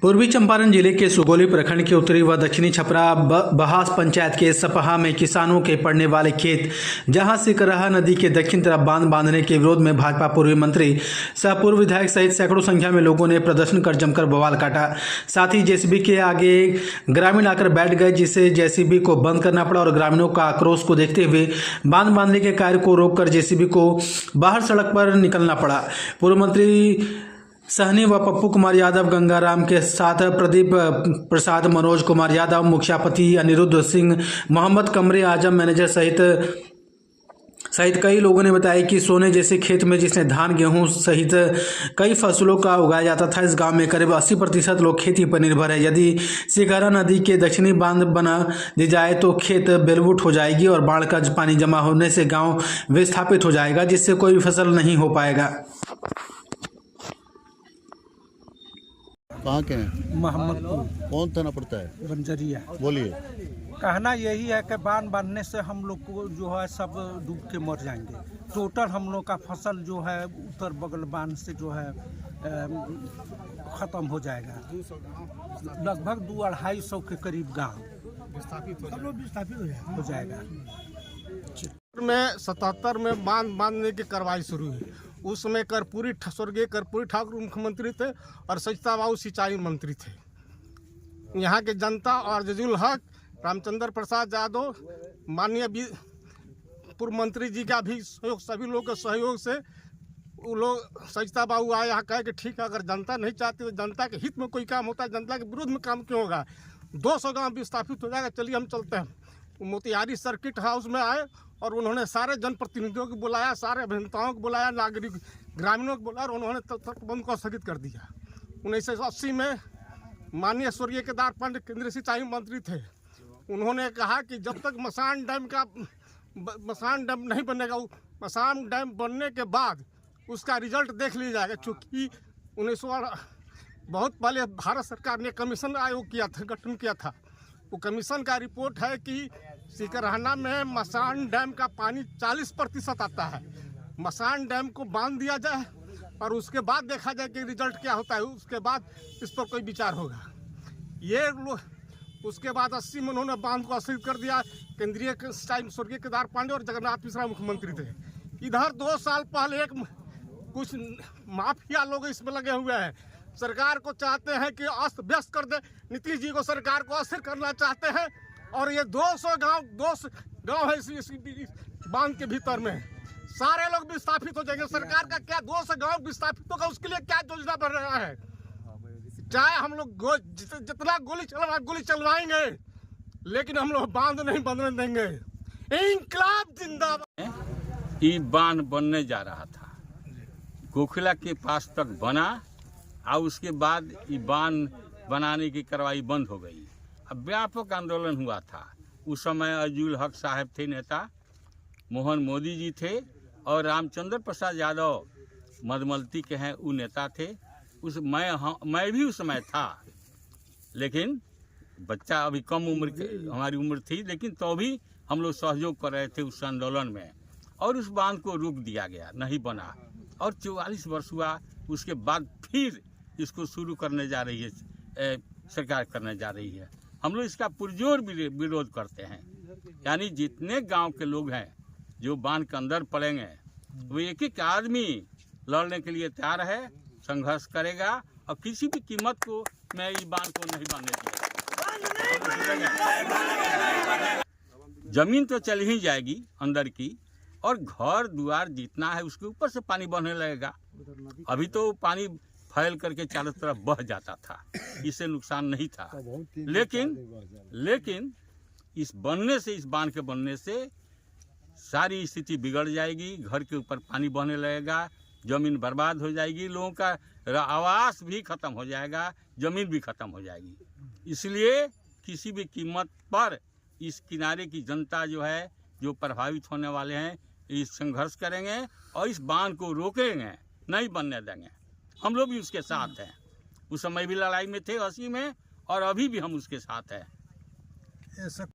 पूर्वी चंपारण जिले के सुगौली प्रखंड के उत्तरी व दक्षिणी छपरा बहास पंचायत के सपहा में किसानों के पड़ने वाले खेत जहां सिकरहा नदी के दक्षिण तरफ बांध बांधने के विरोध में भाजपा पूर्व मंत्री सह पूर्व विधायक सहित सैकड़ों संख्या में लोगों ने प्रदर्शन कर जमकर बवाल काटा। साथ ही जेसीबी के आगे ग्रामीण आकर बैठ गए, जिससे जेसीबी को बंद करना पड़ा और ग्रामीणों का आक्रोश को देखते हुए बांध बांधने के कार्य को रोककर जेसीबी को बाहर सड़क पर निकलना पड़ा। पूर्व मंत्री सहनी व पप्पू कुमार यादव गंगाराम के साथ प्रदीप प्रसाद, मनोज कुमार यादव, मुखियापति अनिरुद्ध सिंह, मोहम्मद कमरे आजम मैनेजर सहित कई लोगों ने बताया कि सोने जैसे खेत में जिसने धान, गेहूं सहित कई फसलों का उगाया जाता था, इस गांव में करीब 80% लोग खेती पर निर्भर है। यदि सिकरहा नदी के दक्षिणी बांध बना दी जाए तो खेत बेलबुट हो जाएगी और बाढ़ का पानी जमा होने से गाँव विस्थापित हो जाएगा, जिससे कोई फसल नहीं हो पाएगा। कहाँ के हैं? मोहम्मदपुर। कौन थाना पड़ता है? बंजरिया। बोलिए। कहना यही है कि बांध बांधने से हम लोग को जो है सब डूब के मर जाएंगे। टोटल हम लोग का फसल जो है उत्तर बगल बांध से जो है ख़त्म हो जाएगा। लगभग 200-250 के करीब गांव विस्थापित हो जाएगा। में 77 में बांध बांधने की कार्रवाई शुरू हुई। उस समय स्वर्गीय कर्पूरी ठाकुर मुख्यमंत्री थे और सचिता बाबू सिंचाई मंत्री थे। यहाँ के जनता और जजुल हक, रामचंद्र प्रसाद यादव, माननीय पूर्व मंत्री जी का भी सहयोग, सभी लोगों के सहयोग से वो लोग सचिता बाबू आए यहाँ कहे कि ठीक है, अगर जनता नहीं चाहती तो जनता के हित में कोई काम होता है, जनता के विरोध में काम क्यों होगा। 200 गाँव विस्थापित हो जाएगा। चलिए हम चलते हैं। मोतिहारी सर्किट हाउस में आए और उन्होंने सारे जनप्रतिनिधियों को बुलाया, सारे अभियंताओं को बुलाया, नागरिक ग्रामीणों को बुलाया और उन्होंने बंद को स्थगित कर दिया। 1980 में माननीय स्वर्गीय केदार पांडे केंद्रीय सिंचाई मंत्री थे। उन्होंने कहा कि जब तक मसान डैम नहीं बनेगा, मसान डैम बनने के बाद उसका रिजल्ट देख लिया जाएगा। चूँकि 1900 बहुत पहले भारत सरकार ने कमीशन आयोग गठन किया था। वो कमीशन का रिपोर्ट है कि सिकरहा में मसान डैम का पानी 40% आता है। मसान डैम को बांध दिया जाए और उसके बाद देखा जाए कि रिजल्ट क्या होता है। उसके बाद इस पर कोई विचार होगा। ये उसके बाद 80 में उन्होंने बांध को स्थगित कर दिया। केंद्रीय सिंचाई स्वर्गीय केदार पांडे और जगन्नाथ मिश्रा मुख्यमंत्री थे। इधर 2 साल पहले कुछ माफिया लोग इसमें लगे हुए हैं। सरकार को चाहते हैं कि अस्त व्यस्त कर दे। नीतीश जी को सरकार को अस्थिर करना चाहते हैं और ये 200 गांव है इस बांध के भीतर में, सारे लोग विस्थापित हो जाएंगे। सरकार का क्या 200 गांव विस्थापित होगा, उसके लिए क्या योजना बन रहा है। चाहे हम लोग जितना गोली चलवाएंगे, लेकिन हम लोग बांध नहीं बनने देंगे। इंकलाब जिंदाबाद। ये बांध बनने जा रहा था, गोखला के पास तक बना और उसके बाद ये बांध बनाने की कार्रवाई बंद हो गई। अब व्यापक आंदोलन हुआ था। उस समय अजूल हक साहब थे नेता, मोहन मोदी जी थे और रामचंद्र प्रसाद यादव मधुमलती के हैं, वो नेता थे। मैं भी उस समय था, लेकिन बच्चा अभी कम उम्र के हमारी उम्र थी, लेकिन तो भी हम लोग सहयोग कर रहे थे उस आंदोलन में। और उस बांध को रोक दिया गया, नहीं बना। और 44 वर्ष हुआ, उसके बाद फिर इसको शुरू करने जा रही है सरकार, करने जा रही है। हम लोग इसका पुरजोर विरोध करते हैं। यानी जितने गांव के लोग हैं जो बांध के अंदर पड़ेंगे, वो एक आदमी लड़ने के लिए तैयार है, संघर्ष करेगा और किसी भी कीमत को मैं इस बांध को नहीं बनने दूंगा। जमीन तो चली ही जाएगी अंदर की, और घर द्वार जितना है उसके ऊपर से पानी बहने लगेगा। अभी तो पानी फैल करके चारों तरफ बह जाता था, इससे नुकसान नहीं था। लेकिन इस बांध के बनने से सारी स्थिति बिगड़ जाएगी। घर के ऊपर पानी बहने लगेगा, जमीन बर्बाद हो जाएगी, लोगों का आवास भी खत्म हो जाएगा, जमीन भी खत्म हो जाएगी। इसलिए किसी भी कीमत पर इस किनारे की जनता जो है, जो प्रभावित होने वाले हैं, इस संघर्ष करेंगे और इस बांध को रोकेंगे, नहीं बनने देंगे। हम लोग भी उसके साथ हैं। उस समय भी लड़ाई में थे 80 में, और अभी भी हम उसके साथ हैं।